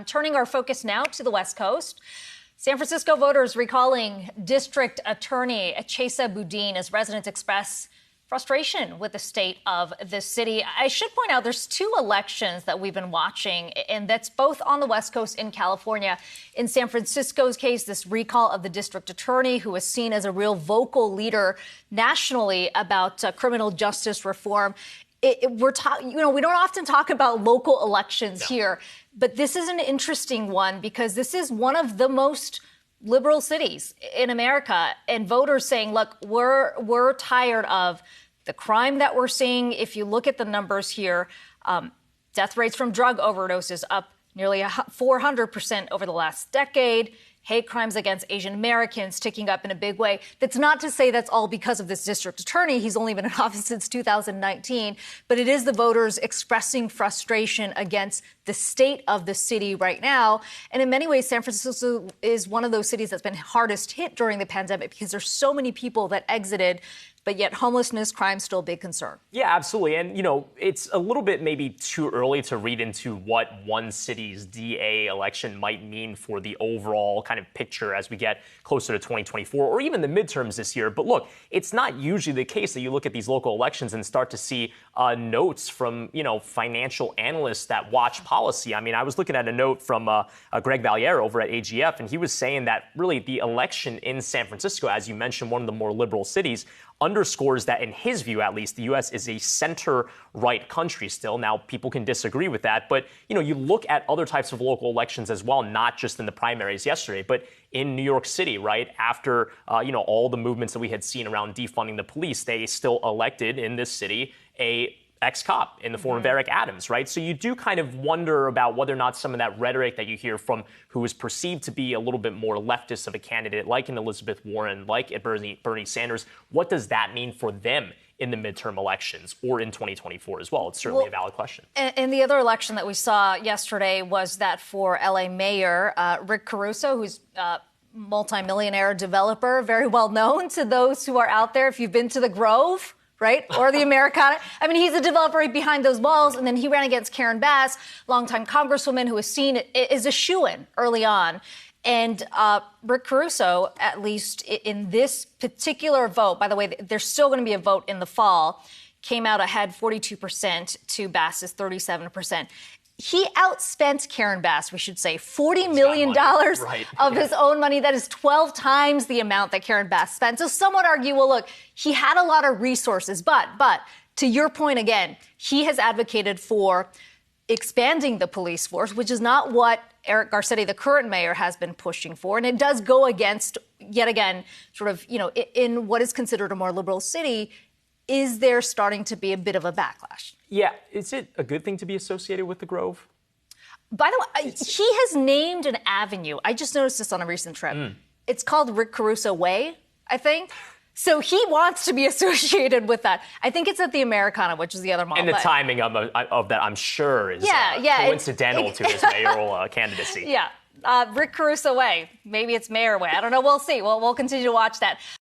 Turning our focus now to the West Coast. San Francisco voters recalling District Attorney Chesa Boudin as residents express frustration with the state of the city. I should point out there's two elections that we've been watching, and that's both on the West Coast in California. In San Francisco's case, this recall of the district attorney, who is seen as a real vocal leader nationally about criminal justice reform. We don't often talk about local elections here, but this is an interesting one because this is one of the most liberal cities in America, and voters saying, look, we're tired of the crime that we're seeing. If you look at the numbers here, death rates from drug overdoses up nearly 400% over the last decade. Hate crimes against Asian Americans ticking up in a big way. That's not to say that's all because of this district attorney. He's only been in office since 2019. But it is the voters expressing frustration against the state of the city right now. And in many ways, San Francisco is one of those cities that's been hardest hit during the pandemic because there's so many people that exited. But yet homelessness, crime, still a big concern. Yeah, absolutely. And, it's a little bit maybe too early to read into what one city's DA election might mean for the overall kind of picture as we get closer to 2024 or even the midterms this year. But look, it's not usually the case that you look at these local elections and start to see notes from, financial analysts that watch policy. I mean, I was looking at a note from Greg Valliere over at AGF, and he was saying that really the election in San Francisco, as you mentioned, one of the more liberal cities, underscores that, in his view, at least, the U.S. is a center-right country still. Now, people can disagree with that, but, you look at other types of local elections as well, not just in the primaries yesterday, but in New York City, right? After, all the movements that we had seen around defunding the police, they still elected in this city a ex-cop in the form of Eric Adams, right? So you do kind of wonder about whether or not some of that rhetoric that you hear from who is perceived to be a little bit more leftist of a candidate, like an Elizabeth Warren, like a Bernie Sanders, what does that mean for them in the midterm elections or in 2024 as well? It's certainly a valid question. And the other election that we saw yesterday was that for LA Mayor Rick Caruso, who's multimillionaire developer, very well known to those who are out there. If you've been to the Grove, right? Or the Americana. I mean, he's a developer right behind those walls. And then he ran against Karen Bass, longtime congresswoman who was seen as a shoo-in early on. And Rick Caruso, at least in this particular vote, by the way, there's still going to be a vote in the fall, came out ahead 42% to Bass's 37%. He outspent Karen Bass, we should say, $40 million of his own money. That is 12 times the amount that Karen Bass spent. So some would argue, well, look, he had a lot of resources. But to your point again, he has advocated for expanding the police force, which is not what Eric Garcetti, the current mayor, has been pushing for. And it does go against, yet again, sort of, in what is considered a more liberal city, is there starting to be a bit of a backlash? Yeah. Is it a good thing to be associated with the Grove? By the way, he has named an avenue. I just noticed this on a recent trip. It's called Rick Caruso Way, I think. So he wants to be associated with that. I think it's at the Americana, which is the other mall. And the timing of that, I'm sure, is coincidental to his mayoral candidacy. Yeah. Rick Caruso Way. Maybe it's Mayor Way. I don't know. We'll see. We'll continue to watch that.